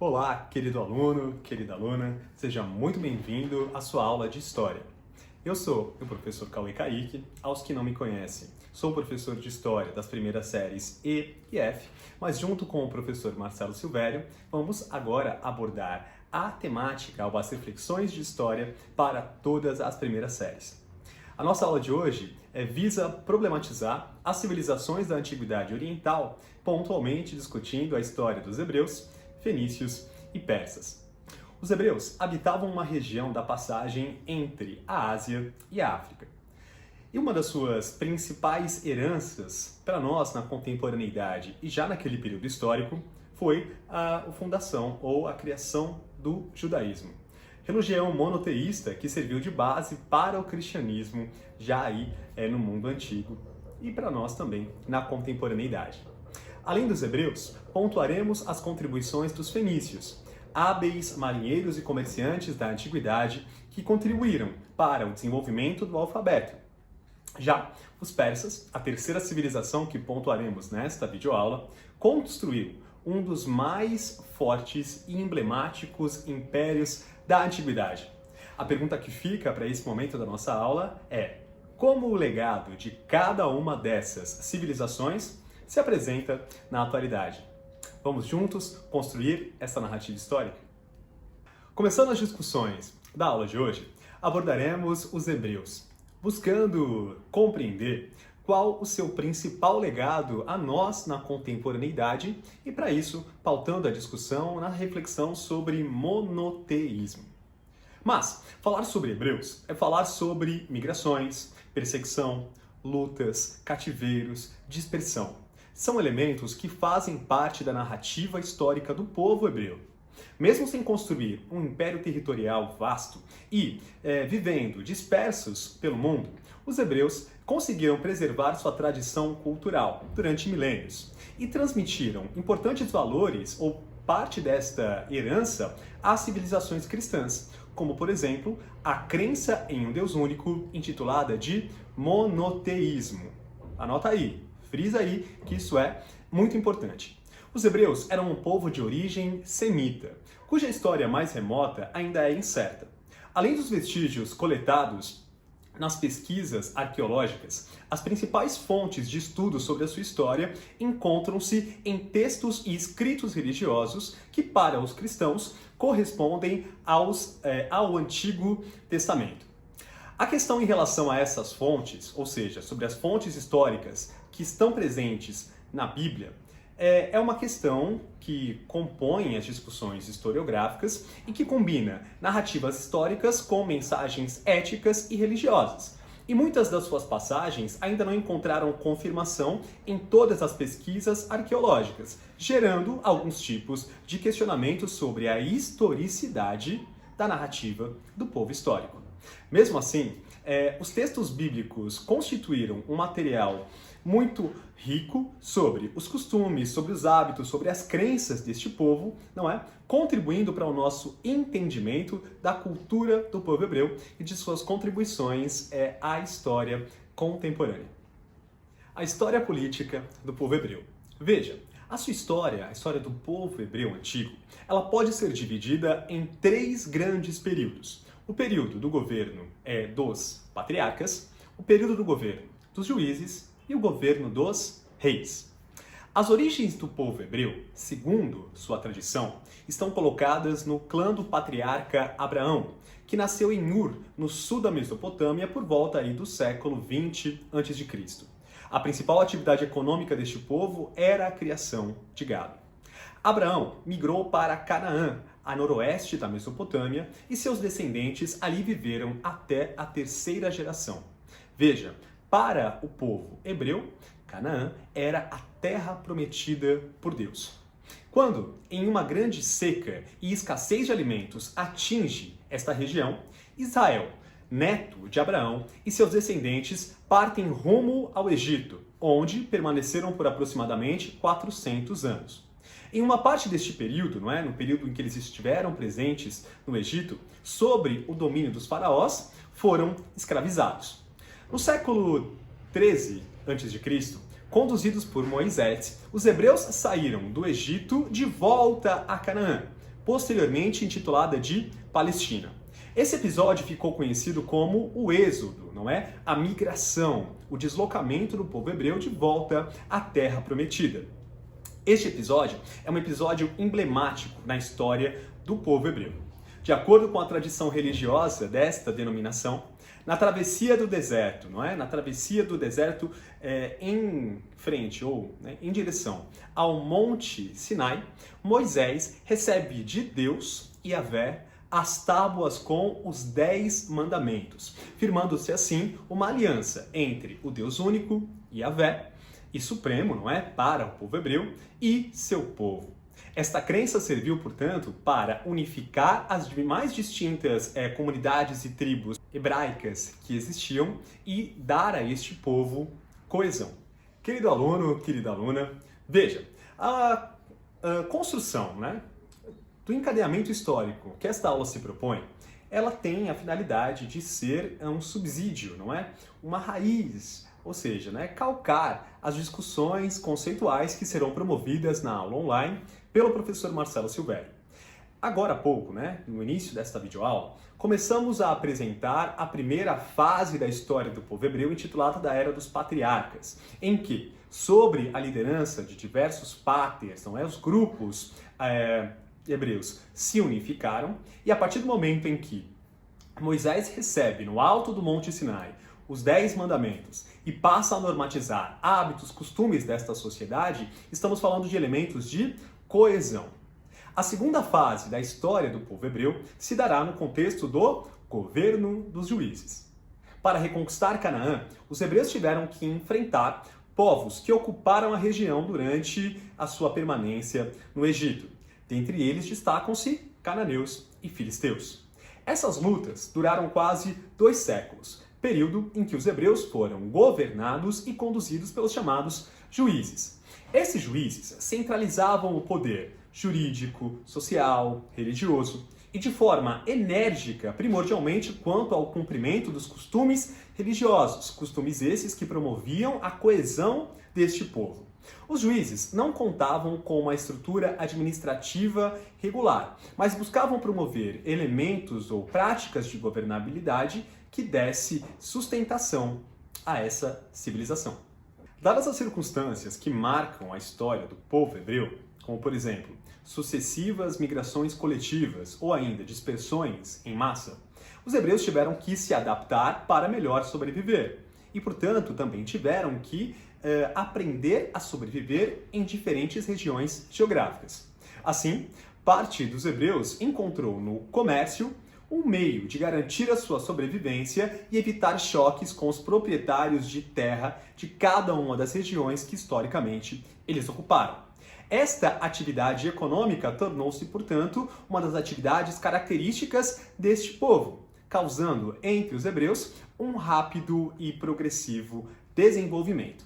Olá, querido aluno, querida aluna, seja muito bem-vindo à sua aula de História. Eu sou o professor Cauê Kaique, aos que não me conhecem, sou professor de História das primeiras séries E e F, mas junto com o professor Marcelo Silvério, vamos agora abordar a temática ou as reflexões de História para todas as primeiras séries. A nossa aula de hoje visa problematizar as civilizações da Antiguidade Oriental, pontualmente discutindo a história dos hebreus, fenícios e persas. Os hebreus habitavam uma região da passagem entre a Ásia e a África. E uma das suas principais heranças para nós na contemporaneidade e já naquele período histórico foi a fundação ou a criação do judaísmo. Religião monoteísta que serviu de base para o cristianismo já aí no mundo antigo e para nós também na contemporaneidade. Além dos hebreus, pontuaremos as contribuições dos fenícios, hábeis marinheiros e comerciantes da antiguidade que contribuíram para o desenvolvimento do alfabeto. Já os persas, a terceira civilização que pontuaremos nesta videoaula, construiu um dos mais fortes e emblemáticos impérios da antiguidade. A pergunta que fica para esse momento da nossa aula é: como o legado de cada uma dessas civilizações se apresenta na atualidade? Vamos juntos construir essa narrativa histórica? Começando as discussões da aula de hoje, abordaremos os hebreus, buscando compreender qual o seu principal legado a nós na contemporaneidade e, para isso, pautando a discussão na reflexão sobre monoteísmo. Mas falar sobre hebreus é falar sobre migrações, perseguição, lutas, cativeiros, dispersão. São elementos que fazem parte da narrativa histórica do povo hebreu. Mesmo sem construir um império territorial vasto e vivendo dispersos pelo mundo, os hebreus conseguiram preservar sua tradição cultural durante milênios e transmitiram importantes valores ou parte desta herança às civilizações cristãs, como, por exemplo, a crença em um Deus único, intitulada de monoteísmo. Anota aí, frisa aí que isso é muito importante. Os hebreus eram um povo de origem semita, cuja história mais remota ainda é incerta. Além dos vestígios coletados nas pesquisas arqueológicas, as principais fontes de estudo sobre a sua história encontram-se em textos e escritos religiosos que, para os cristãos, correspondem ao Antigo Testamento. A questão em relação a essas fontes, ou seja, sobre as fontes históricas que estão presentes na Bíblia, é uma questão que compõe as discussões historiográficas e que combina narrativas históricas com mensagens éticas e religiosas. E muitas das suas passagens ainda não encontraram confirmação em todas as pesquisas arqueológicas, gerando alguns tipos de questionamentos sobre a historicidade da narrativa do povo histórico. Mesmo assim, os textos bíblicos constituíram um material muito rico sobre os costumes, sobre os hábitos, sobre as crenças deste povo, não é? Contribuindo para o nosso entendimento da cultura do povo hebreu e de suas contribuições à história contemporânea. A história política do povo hebreu. Veja, a história do povo hebreu antigo, ela pode ser dividida em 3 grandes períodos. O período do governo dos patriarcas, o período do governo dos juízes e o governo dos reis. As origens do povo hebreu, segundo sua tradição, estão colocadas no clã do patriarca Abraão, que nasceu em Ur, no sul da Mesopotâmia, por volta aí do século 20 a.C. A principal atividade econômica deste povo era a criação de gado. Abraão migrou para Canaã, a noroeste da Mesopotâmia, e seus descendentes ali viveram até a 3ª geração. Veja, para o povo hebreu, Canaã era a terra prometida por Deus. Quando, em uma grande seca e escassez de alimentos atinge esta região, Israel, neto de Abraão, e seus descendentes partem rumo ao Egito, onde permaneceram por aproximadamente 400 anos. Em uma parte deste período, não é, no período em que eles estiveram presentes no Egito, sob o domínio dos faraós, foram escravizados. No século 13 a.C., conduzidos por Moisés, os hebreus saíram do Egito de volta a Canaã, posteriormente intitulada de Palestina. Esse episódio ficou conhecido como o Êxodo, não é? A migração, o deslocamento do povo hebreu de volta à Terra Prometida. Este episódio é um episódio emblemático na história do povo hebreu. De acordo com a tradição religiosa desta denominação, na travessia do deserto, não é? Na travessia do deserto em frente ou em direção ao Monte Sinai, Moisés recebe de Deus, Yahvé, as tábuas com os 10 mandamentos, firmando-se assim uma aliança entre o Deus único, Yahvé, e supremo, não é? Para o povo hebreu e seu povo. Esta crença serviu, portanto, para unificar as mais distintas comunidades e tribos hebraicas que existiam e dar a este povo coesão. Querido aluno, querida aluna, veja, a construção, né, do encadeamento histórico que esta aula se propõe, ela tem a finalidade de ser um subsídio, não é? Uma raiz, ou seja, né, calcar as discussões conceituais que serão promovidas na aula online pelo professor Marcelo Silvério. Agora há pouco, né, no início desta videoaula, começamos a apresentar a primeira fase da história do povo hebreu, intitulada da Era dos Patriarcas, em que, sobre a liderança de diversos pátrias, não é, os grupos hebreus se unificaram, e a partir do momento em que Moisés recebe no alto do Monte Sinai os 10 mandamentos e passa a normatizar hábitos, costumes desta sociedade, estamos falando de elementos de coesão. A segunda fase da história do povo hebreu se dará no contexto do governo dos juízes. Para reconquistar Canaã, os hebreus tiveram que enfrentar povos que ocuparam a região durante a sua permanência no Egito. Dentre eles destacam-se cananeus e filisteus. Essas lutas duraram quase 2 séculos, período em que os hebreus foram governados e conduzidos pelos chamados juízes. Esses juízes centralizavam o poder jurídico, social, religioso e de forma enérgica, primordialmente quanto ao cumprimento dos costumes religiosos, costumes esses que promoviam a coesão deste povo. Os juízes não contavam com uma estrutura administrativa regular, mas buscavam promover elementos ou práticas de governabilidade que desse sustentação a essa civilização. Dadas as circunstâncias que marcam a história do povo hebreu, como por exemplo, sucessivas migrações coletivas ou ainda dispersões em massa, os hebreus tiveram que se adaptar para melhor sobreviver e, portanto, também tiveram que aprender a sobreviver em diferentes regiões geográficas. Assim, parte dos hebreus encontrou no comércio um meio de garantir a sua sobrevivência e evitar choques com os proprietários de terra de cada uma das regiões que historicamente eles ocuparam. Esta atividade econômica tornou-se, portanto, uma das atividades características deste povo, causando entre os hebreus um rápido e progressivo desenvolvimento.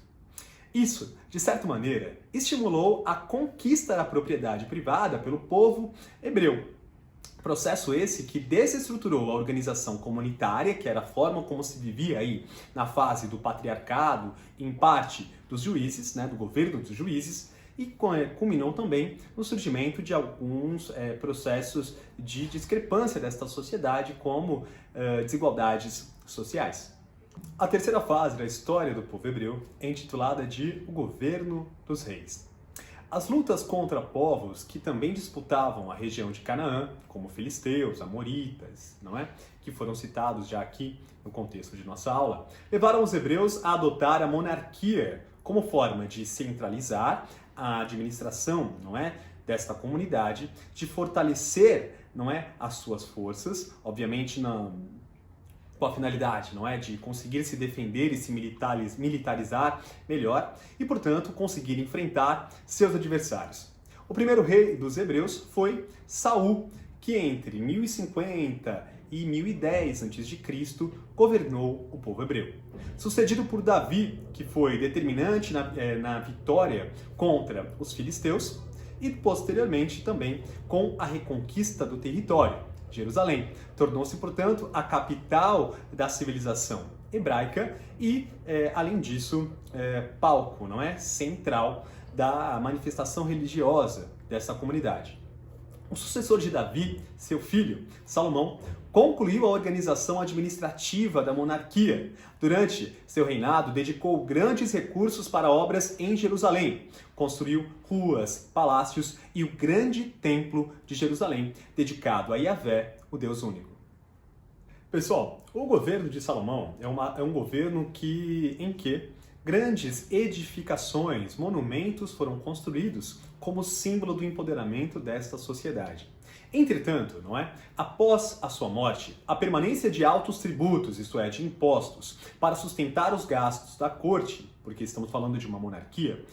Isso, de certa maneira, estimulou a conquista da propriedade privada pelo povo hebreu. Processo esse que desestruturou a organização comunitária, que era a forma como se vivia aí na fase do patriarcado, em parte dos juízes, né, do governo dos juízes, e culminou também no surgimento de alguns processos de discrepância desta sociedade, como desigualdades sociais. A terceira fase da história do povo hebreu é intitulada de O Governo dos Reis. As lutas contra povos que também disputavam a região de Canaã, como filisteus, amoritas, não é? Que foram citados já aqui no contexto de nossa aula, levaram os hebreus a adotar a monarquia como forma de centralizar a administração, não é, desta comunidade, de fortalecer, não é, as suas forças, obviamente com a finalidade, não é, de conseguir se defender e se militarizar melhor e, portanto, conseguir enfrentar seus adversários. O primeiro rei dos hebreus foi Saul, que entre 1050 e 1010 a.C. governou o povo hebreu. Sucedido por Davi, que foi determinante na vitória contra os filisteus, e posteriormente também com a reconquista do território. Jerusalém tornou-se, portanto, a capital da civilização hebraica e, além disso, palco, não é, central da manifestação religiosa dessa comunidade. O sucessor de Davi, seu filho, Salomão, concluiu a organização administrativa da monarquia. Durante seu reinado, dedicou grandes recursos para obras em Jerusalém. Construiu ruas, palácios e o grande templo de Jerusalém, dedicado a Yahvé, o Deus único. Pessoal, o governo de Salomão é um governo em que grandes edificações, monumentos foram construídos como símbolo do empoderamento desta sociedade. Entretanto, não é? Após a sua morte, a permanência de altos tributos, isto é, de impostos, para sustentar os gastos da corte, porque estamos falando de uma monarquia,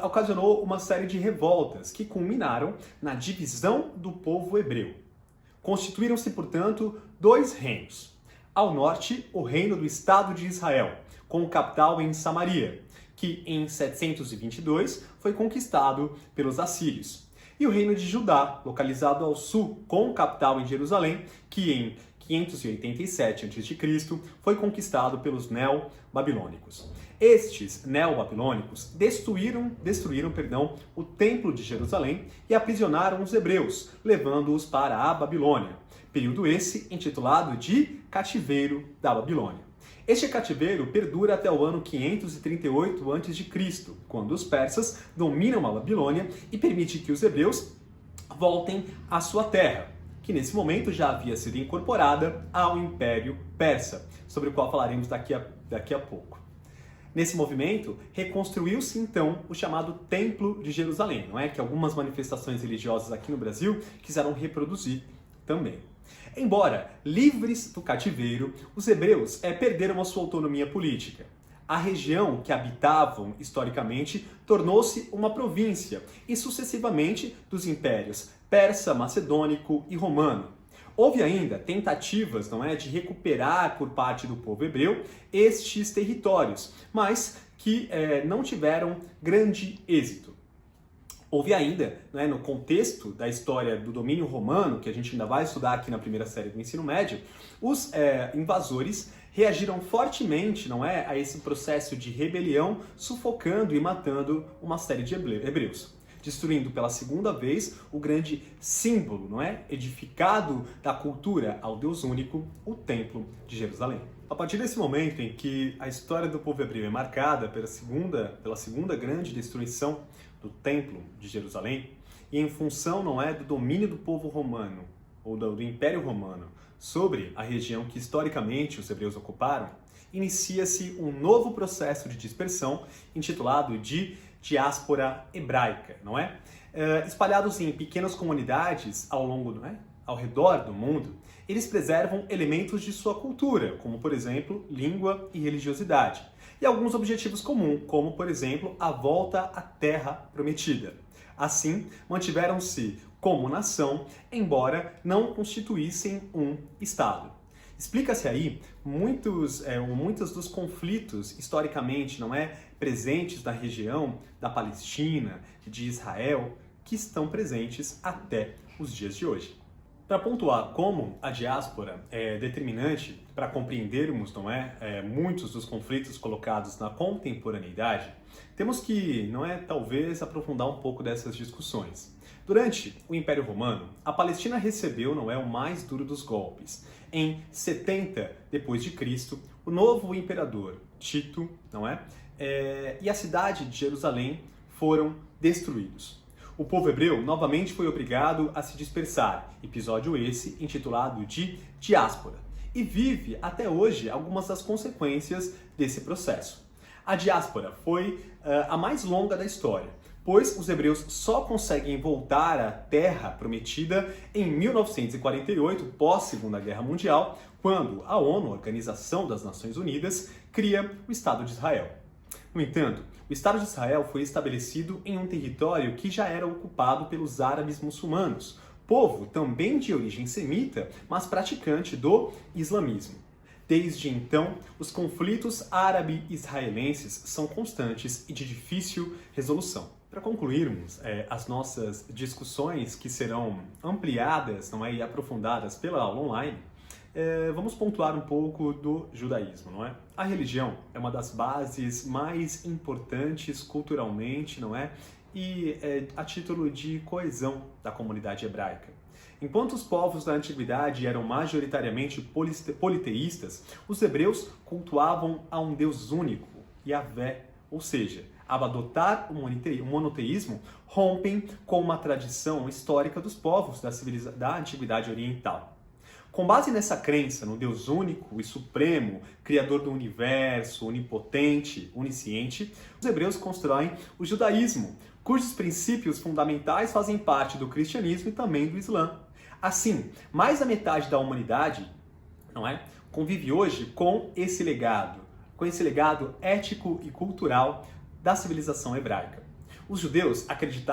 ocasionou uma série de revoltas que culminaram na divisão do povo hebreu. Constituíram-se, portanto, dois reinos. Ao norte, o reino do Estado de Israel, com capital em Samaria, que em 722 foi conquistado pelos assírios. E o reino de Judá, localizado ao sul, com capital em Jerusalém, que em 587 a.C. foi conquistado pelos neo-babilônicos. Estes neo-babilônicos destruíram o templo de Jerusalém e aprisionaram os hebreus, levando-os para a Babilônia, período esse intitulado de Cativeiro da Babilônia. Este cativeiro perdura até o ano 538 a.C., quando os persas dominam a Babilônia e permite que os hebreus voltem à sua terra, que nesse momento já havia sido incorporada ao Império Persa, sobre o qual falaremos daqui a pouco. Nesse movimento, reconstruiu-se então o chamado Templo de Jerusalém, não é? Que algumas manifestações religiosas aqui no Brasil quiseram reproduzir também. Embora livres do cativeiro, os hebreus perderam a sua autonomia política. A região que habitavam historicamente tornou-se uma província e sucessivamente dos impérios persa, macedônico e romano. Houve ainda tentativas, não é, de recuperar por parte do povo hebreu estes territórios, mas que não tiveram grande êxito. Houve ainda, né, no contexto da história do domínio romano, que a gente ainda vai estudar aqui na primeira série do ensino médio, os invasores reagiram fortemente, não é, a esse processo de rebelião, sufocando e matando uma série de hebreus, destruindo pela segunda vez o grande símbolo, não é, edificado da cultura ao Deus único, o Templo de Jerusalém. A partir desse momento em que a história do povo hebreu é marcada pela segunda grande destruição do Templo de Jerusalém, e em função, não é, do domínio do povo romano, ou do Império Romano, sobre a região que historicamente os hebreus ocuparam, inicia-se um novo processo de dispersão intitulado de diáspora hebraica, não é? Espalhados em pequenas comunidades ao redor do mundo, eles preservam elementos de sua cultura, como, por exemplo, língua e religiosidade, e alguns objetivos comuns, como, por exemplo, a volta à Terra Prometida. Assim, mantiveram-se como nação, embora não constituíssem um Estado. Explica-se aí muitos dos conflitos historicamente, não é, presentes na região da Palestina, de Israel, que estão presentes até os dias de hoje. Para pontuar como a diáspora é determinante para compreendermos, não é, muitos dos conflitos colocados na contemporaneidade, temos que, não é, talvez aprofundar um pouco dessas discussões. Durante o Império Romano, a Palestina recebeu, não é, o mais duro dos golpes. Em 70 d.C., o novo imperador Tito, não é, e a cidade de Jerusalém foram destruídos. O povo hebreu novamente foi obrigado a se dispersar, episódio esse intitulado de diáspora, e vive até hoje algumas das consequências desse processo. A diáspora foi a mais longa da história, pois os hebreus só conseguem voltar à Terra Prometida em 1948, pós-Segunda Guerra Mundial, quando a ONU, a Organização das Nações Unidas, cria o Estado de Israel. No entanto, o Estado de Israel foi estabelecido em um território que já era ocupado pelos árabes muçulmanos, povo também de origem semita, mas praticante do islamismo. Desde então, os conflitos árabe-israelenses são constantes e de difícil resolução. Para concluirmos as nossas discussões que serão ampliadas, não é, e aprofundadas pela aula online, vamos pontuar um pouco do judaísmo, não é? A religião é uma das bases mais importantes culturalmente, não é? E a título de coesão da comunidade hebraica. Enquanto os povos da antiguidade eram majoritariamente politeístas, os hebreus cultuavam a um Deus único, Yahvé, ou seja, ao adotar o monoteísmo, rompem com uma tradição histórica dos povos da antiguidade oriental. Com base nessa crença no Deus único e supremo, criador do universo, onipotente, onisciente, os hebreus constroem o judaísmo, cujos princípios fundamentais fazem parte do cristianismo e também do islã. Assim, mais da metade da humanidade, não é, convive hoje com esse legado ético e cultural da civilização hebraica. Os judeus acreditam,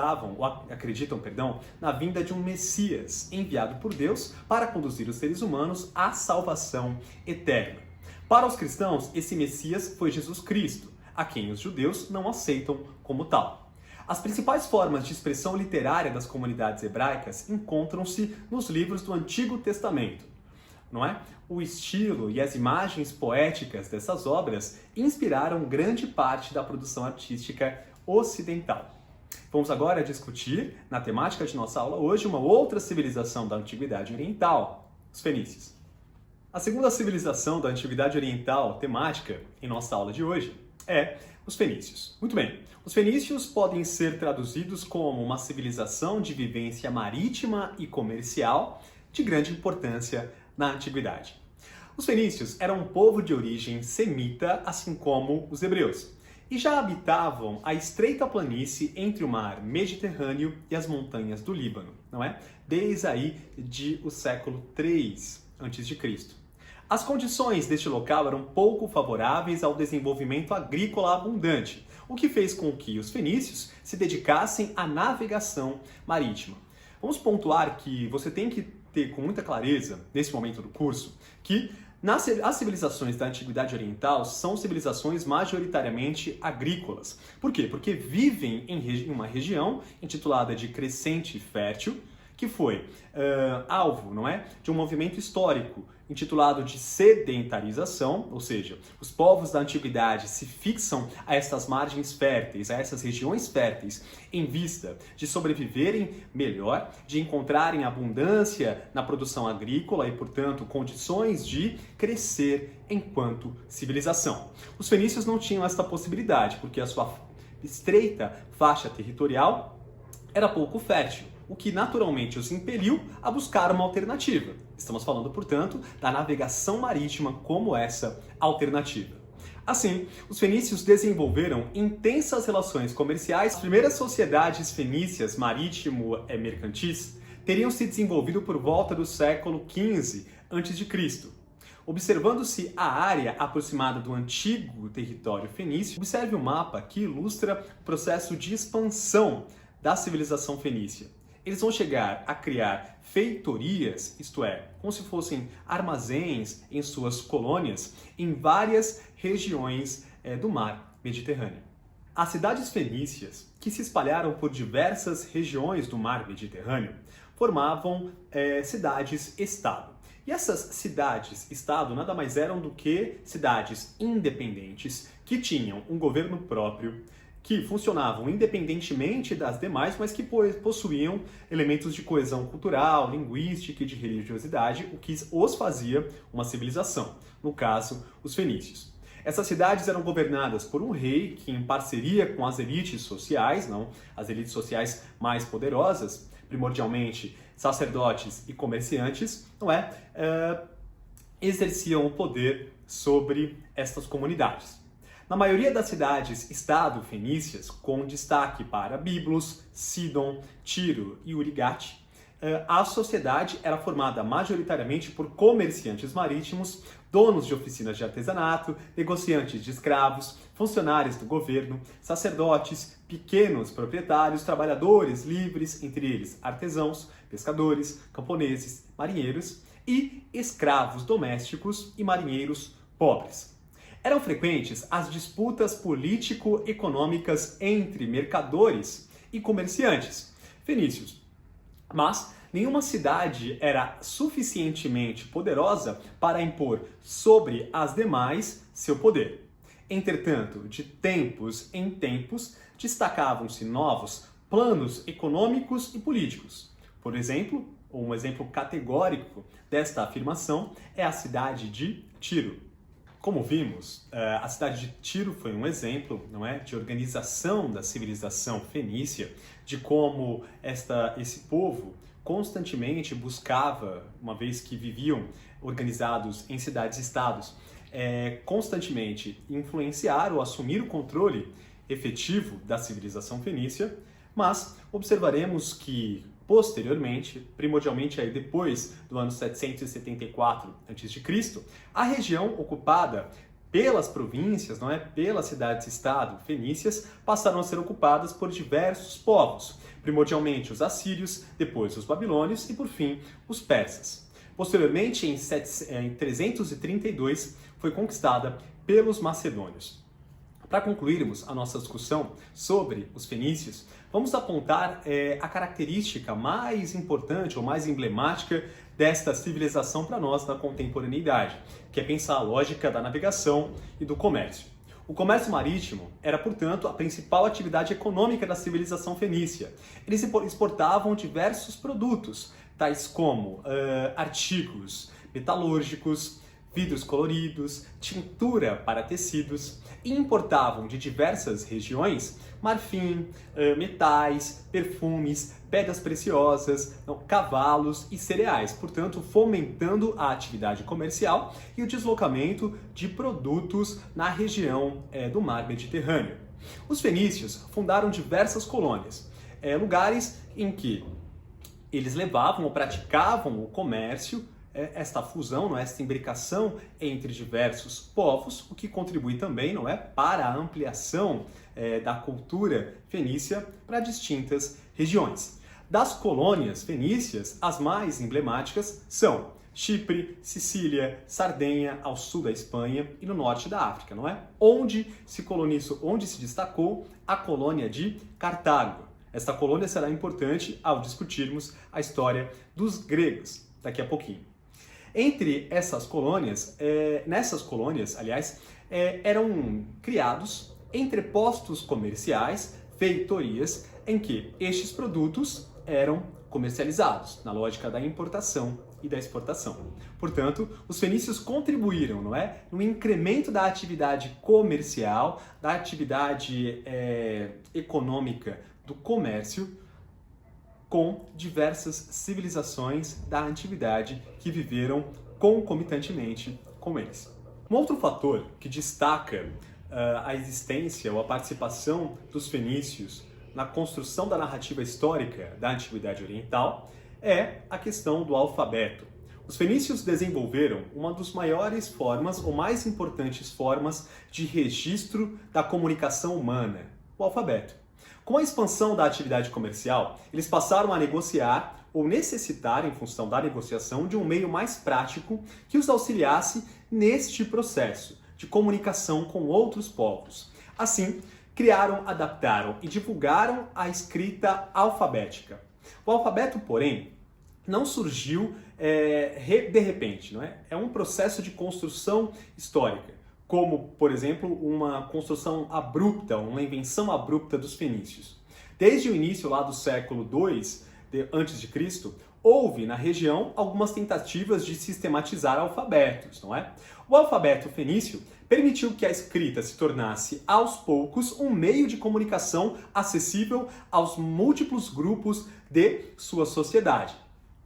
na vinda de um Messias enviado por Deus para conduzir os seres humanos à salvação eterna. Para os cristãos, esse Messias foi Jesus Cristo, a quem os judeus não aceitam como tal. As principais formas de expressão literária das comunidades hebraicas encontram-se nos livros do Antigo Testamento, não é? O estilo e as imagens poéticas dessas obras inspiraram grande parte da produção artística ocidental. Vamos agora discutir, na temática de nossa aula hoje, uma outra civilização da Antiguidade Oriental, os fenícios. A segunda civilização da Antiguidade Oriental temática em nossa aula de hoje é os fenícios. Muito bem, os fenícios podem ser traduzidos como uma civilização de vivência marítima e comercial de grande importância na antiguidade. Os fenícios eram um povo de origem semita, assim como os hebreus, e já habitavam a estreita planície entre o mar Mediterrâneo e as montanhas do Líbano, não é? Desde aí o século III a.C. As condições deste local eram pouco favoráveis ao desenvolvimento agrícola abundante, o que fez com que os fenícios se dedicassem à navegação marítima. Vamos pontuar que você tem que ter com muita clareza, nesse momento do curso, que as civilizações da Antiguidade Oriental são civilizações majoritariamente agrícolas. Por quê? Porque vivem em uma região intitulada de Crescente Fértil, que foi alvo, não é, de um movimento histórico intitulado de sedentarização, ou seja, os povos da antiguidade se fixam a essas margens férteis, a essas regiões férteis, em vista de sobreviverem melhor, de encontrarem abundância na produção agrícola e, portanto, condições de crescer enquanto civilização. Os fenícios não tinham esta possibilidade, porque a sua estreita faixa territorial era pouco fértil, o que naturalmente os impeliu a buscar uma alternativa. Estamos falando, portanto, da navegação marítima como essa alternativa. Assim, os fenícios desenvolveram intensas relações comerciais. As primeiras sociedades fenícias marítimo-mercantis teriam se desenvolvido por volta do século XV a.C. Observando-se a área aproximada do antigo território fenício, observe o mapa que ilustra o processo de expansão da civilização fenícia. Eles vão chegar a criar feitorias, isto é, como se fossem armazéns em suas colônias, em várias regiões do mar Mediterrâneo. As cidades fenícias, que se espalharam por diversas regiões do mar Mediterrâneo, formavam cidades-estado. E essas cidades-estado nada mais eram do que cidades independentes, que tinham um governo próprio, que funcionavam independentemente das demais, mas que possuíam elementos de coesão cultural, linguística e de religiosidade, o que os fazia uma civilização, no caso, os fenícios. Essas cidades eram governadas por um rei que, em parceria com as elites sociais, as elites sociais mais poderosas, primordialmente sacerdotes e comerciantes, exerciam o poder sobre estas comunidades. Na maioria das cidades-estado fenícias, com destaque para Biblos, Sidon, Tiro e Urigate, a sociedade era formada majoritariamente por comerciantes marítimos, donos de oficinas de artesanato, negociantes de escravos, funcionários do governo, sacerdotes, pequenos proprietários, trabalhadores livres, entre eles artesãos, pescadores, camponeses, marinheiros e escravos domésticos e marinheiros pobres. Eram frequentes as disputas político-econômicas entre mercadores e comerciantes, fenícios. Mas nenhuma cidade era suficientemente poderosa para impor sobre as demais seu poder. Entretanto, de tempos em tempos, destacavam-se novos planos econômicos e políticos. Por exemplo, um exemplo categórico desta afirmação é a cidade de Tiro. Como vimos, a cidade de Tiro foi um exemplo, não é, de organização da civilização fenícia, de como esse povo constantemente buscava, uma vez que viviam organizados em cidades-estados, constantemente influenciar ou assumir o controle efetivo da civilização fenícia, mas observaremos que posteriormente, primordialmente aí depois do ano 774 a.C., a região ocupada pelas províncias, não é, pelas cidades-estado fenícias, passaram a ser ocupadas por diversos povos, primordialmente os assírios, depois os babilônios e, por fim, os persas. Posteriormente, em 332, foi conquistada pelos macedônios. Para concluirmos a nossa discussão sobre os fenícios, vamos apontar a característica mais importante ou mais emblemática desta civilização para nós na contemporaneidade, que é pensar a lógica da navegação e do comércio. O comércio marítimo era, portanto, a principal atividade econômica da civilização fenícia. Eles exportavam diversos produtos, tais como artigos metalúrgicos, vidros coloridos, tintura para tecidos, e importavam de diversas regiões marfim, metais, perfumes, pedras preciosas, cavalos e cereais, portanto fomentando a atividade comercial e o deslocamento de produtos na região do mar Mediterrâneo. Os fenícios fundaram diversas colônias, lugares em que eles levavam ou praticavam o comércio, esta fusão, não é? Esta imbricação entre diversos povos, o que contribui também, não é, para a ampliação da cultura fenícia para distintas regiões. Das colônias fenícias, as mais emblemáticas são Chipre, Sicília, Sardenha, ao sul da Espanha e no norte da África, não é? Onde se destacou a colônia de Cartago. Esta colônia será importante ao discutirmos a história dos gregos daqui a pouquinho. Entre essas colônias, nessas colônias, aliás, eram criados entrepostos comerciais, feitorias, em que estes produtos eram comercializados, na lógica da importação e da exportação. Portanto, os fenícios contribuíram, não é, no incremento da atividade comercial, da atividade econômica do comércio, com diversas civilizações da antiguidade que viveram concomitantemente com eles. Um outro fator que destaca a existência ou a participação dos fenícios na construção da narrativa histórica da Antiguidade Oriental é a questão do alfabeto. Os fenícios desenvolveram uma das maiores formas ou mais importantes formas de registro da comunicação humana, o alfabeto. Com a expansão da atividade comercial, eles passaram a negociar ou necessitar, em função da negociação, de um meio mais prático que os auxiliasse neste processo de comunicação com outros povos. Assim, criaram, adaptaram e divulgaram a escrita alfabética. O alfabeto, porém, não surgiu de repente, não é? É um processo de construção histórica, como, por exemplo, uma construção abrupta, uma invenção abrupta dos fenícios. Desde o início lá do século II a.C., houve na região algumas tentativas de sistematizar alfabetos, não é? O alfabeto fenício permitiu que a escrita se tornasse, aos poucos, um meio de comunicação acessível aos múltiplos grupos de sua sociedade,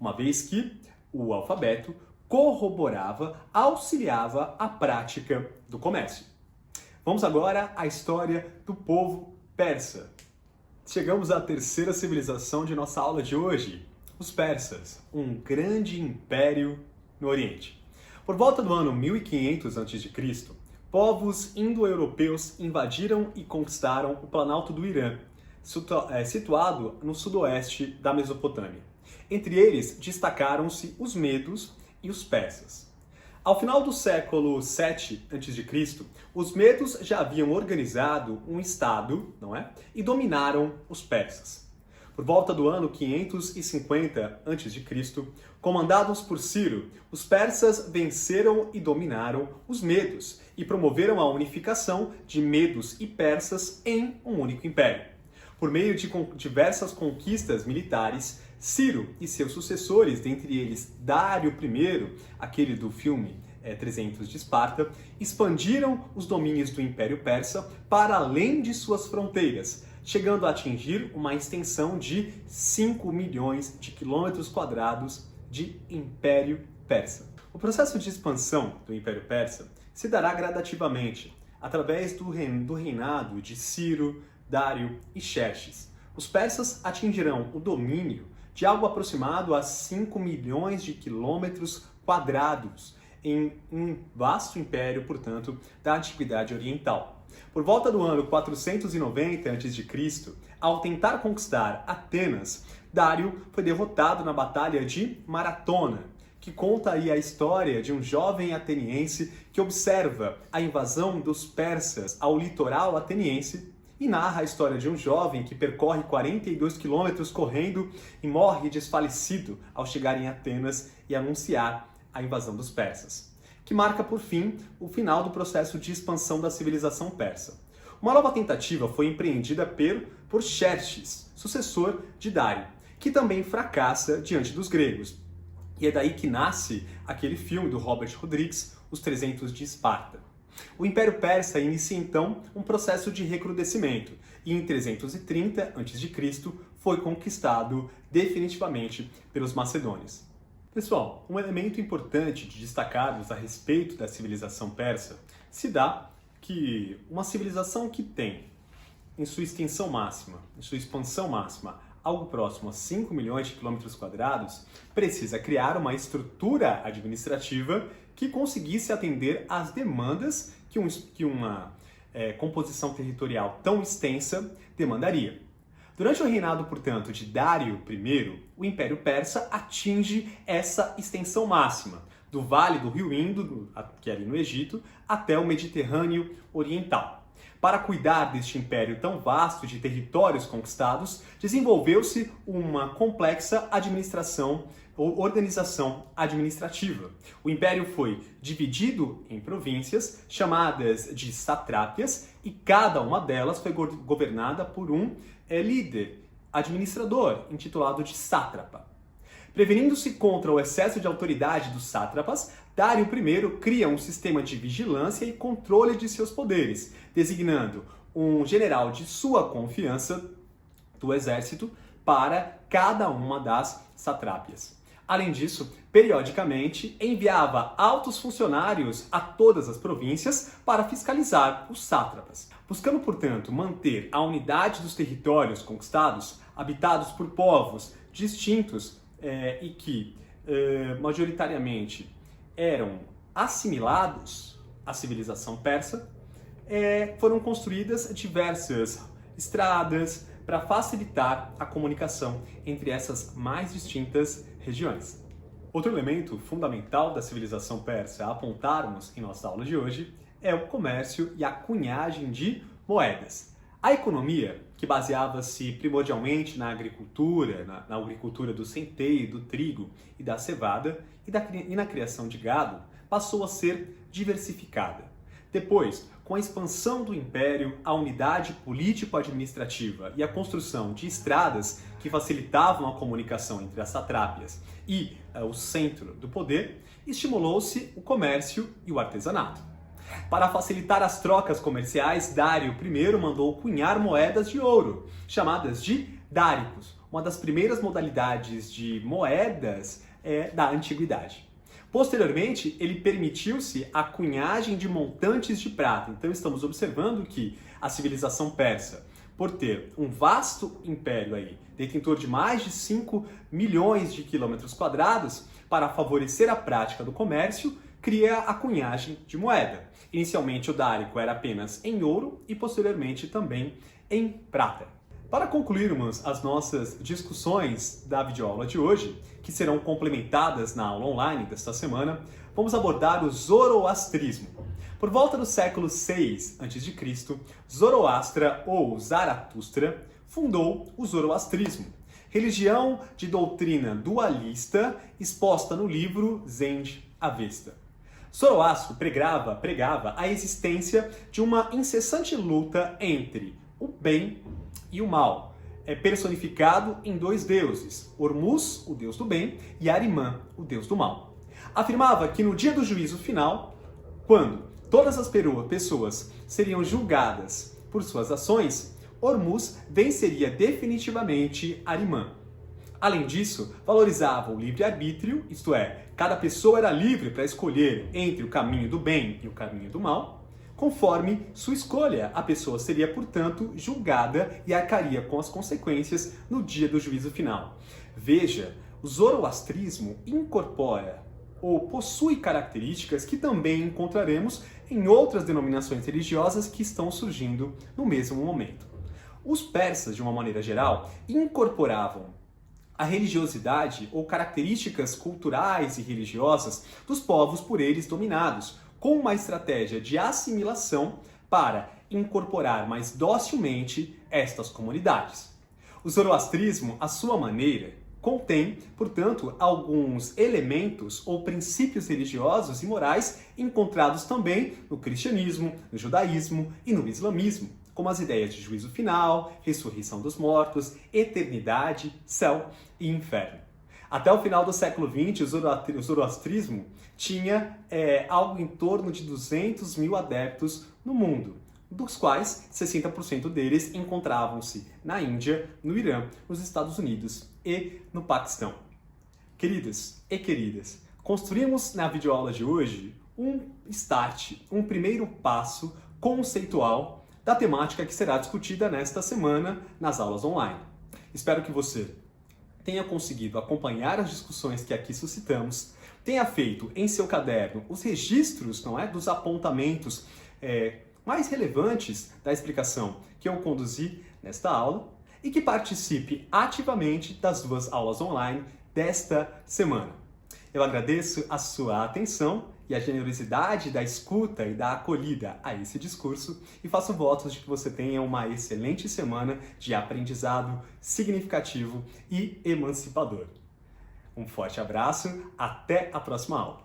uma vez que o alfabeto corroborava, auxiliava a prática do comércio. Vamos agora à história do povo persa. Chegamos à terceira civilização de nossa aula de hoje, os persas, um grande império no Oriente. Por volta do ano 1500 a.C., povos indo-europeus invadiram e conquistaram o Planalto do Irã, situado no sudoeste da Mesopotâmia. Entre eles destacaram-se os medos e os persas. Ao final do século 7 a.C., os medos já haviam organizado um estado, não é? E dominaram os persas. Por volta do ano 550 a.C., comandados por Ciro, os persas venceram e dominaram os medos e promoveram a unificação de medos e persas em um único império. Por meio de diversas conquistas militares, Ciro e seus sucessores, dentre eles Dário I, aquele do filme 300 de Esparta, expandiram os domínios do Império Persa para além de suas fronteiras, chegando a atingir uma extensão de 5 milhões de quilômetros quadrados de Império Persa. O processo de expansão do Império Persa se dará gradativamente, através do reinado de Ciro, Dário e Xerxes. Os persas atingirão o domínio de algo aproximado a 5 milhões de quilômetros quadrados em um vasto império, portanto, da Antiguidade Oriental. Por volta do ano 490 a.C., ao tentar conquistar Atenas, Dário foi derrotado na Batalha de Maratona, que conta aí a história de um jovem ateniense que observa a invasão dos persas ao litoral ateniense e narra a história de um jovem que percorre 42 quilômetros correndo e morre desfalecido ao chegar em Atenas e anunciar a invasão dos persas, que marca, por fim, o final do processo de expansão da civilização persa. Uma nova tentativa foi empreendida por Xerxes, sucessor de Dário, que também fracassa diante dos gregos. E é daí que nasce aquele filme do Robert Rodrigues, Os 300 de Esparta. O Império Persa inicia então um processo de recrudescimento e em 330 a.C. foi conquistado definitivamente pelos macedônios. Pessoal, um elemento importante de destacarmos a respeito da civilização persa se dá que uma civilização que tem em sua extensão máxima, em sua expansão máxima, algo próximo a 5 milhões de quilômetros quadrados, precisa criar uma estrutura administrativa que conseguisse atender às demandas que uma composição territorial tão extensa demandaria. Durante o reinado, portanto, de Dário I, o Império Persa atinge essa extensão máxima, do Vale do Rio Indo, que é ali no Egito, até o Mediterrâneo Oriental. Para cuidar deste império tão vasto de territórios conquistados, desenvolveu-se uma complexa administração ou organização administrativa. O império foi dividido em províncias, chamadas de satrápias, e cada uma delas foi governada por um líder, administrador, intitulado de sátrapa. Prevenindo-se contra o excesso de autoridade dos sátrapas, Dário I cria um sistema de vigilância e controle de seus poderes, designando um general de sua confiança do exército para cada uma das satrápias. Além disso, periodicamente enviava altos funcionários a todas as províncias para fiscalizar os sátrapas. Buscando, portanto, manter a unidade dos territórios conquistados, habitados por povos distintos e que, majoritariamente, eram assimilados à civilização persa, foram construídas diversas estradas para facilitar a comunicação entre essas mais distintas regiões. Outro elemento fundamental da civilização persa a apontarmos em nossa aula de hoje é o comércio e a cunhagem de moedas. A economia, que baseava-se primordialmente na agricultura, na agricultura do centeio, do trigo e da cevada, e na criação de gado, passou a ser diversificada. Depois, com a expansão do império, a unidade político-administrativa e a construção de estradas que facilitavam a comunicação entre as satrápias e o centro do poder, estimulou-se o comércio e o artesanato. Para facilitar as trocas comerciais, Dário I mandou cunhar moedas de ouro, chamadas de dáricos, uma das primeiras modalidades de moedas da antiguidade. Posteriormente, ele permitiu-se a cunhagem de montantes de prata. Então, estamos observando que a civilização persa, por ter um vasto império aí, detentor de mais de 5 milhões de quilômetros quadrados, para favorecer a prática do comércio, cria a cunhagem de moeda. Inicialmente, o dárico era apenas em ouro e, posteriormente, também em prata. Para concluirmos as nossas discussões da videoaula de hoje, que serão complementadas na aula online desta semana, vamos abordar o zoroastrismo. Por volta do século VI a.C., Zoroastra ou Zaratustra fundou o zoroastrismo, religião de doutrina dualista exposta no livro Zend Avesta. Zoroastro pregava a existência de uma incessante luta entre o bem e o mal, personificado em dois deuses, Ormuz, o deus do bem, e Ahriman, o deus do mal. Afirmava que no dia do juízo final, quando todas as pessoas seriam julgadas por suas ações, Ormuz venceria definitivamente Ahriman. Além disso, valorizava o livre-arbítrio, isto é, cada pessoa era livre para escolher entre o caminho do bem e o caminho do mal. Conforme sua escolha, a pessoa seria, portanto, julgada e arcaria com as consequências no dia do juízo final. Veja, o zoroastrismo incorpora ou possui características que também encontraremos em outras denominações religiosas que estão surgindo no mesmo momento. Os persas, de uma maneira geral, incorporavam a religiosidade ou características culturais e religiosas dos povos por eles dominados, com uma estratégia de assimilação para incorporar mais docilmente estas comunidades. O zoroastrismo, à sua maneira, contém, portanto, alguns elementos ou princípios religiosos e morais encontrados também no cristianismo, no judaísmo e no islamismo, como as ideias de juízo final, ressurreição dos mortos, eternidade, céu e inferno. Até o final do século XX, o zoroastrismo tinha algo em torno de 200 mil adeptos no mundo, dos quais 60% deles encontravam-se na Índia, no Irã, nos Estados Unidos e no Paquistão. Queridos e queridas, construímos na videoaula de hoje um start, um primeiro passo conceitual da temática que será discutida nesta semana nas aulas online. Espero que você tenha conseguido acompanhar as discussões que aqui suscitamos, tenha feito em seu caderno os registros, não é, dos apontamentos mais relevantes da explicação que eu conduzi nesta aula e que participe ativamente das duas aulas online desta semana. Eu agradeço a sua atenção e a generosidade da escuta e da acolhida a esse discurso e faço votos de que você tenha uma excelente semana de aprendizado significativo e emancipador. Um forte abraço, até a próxima aula!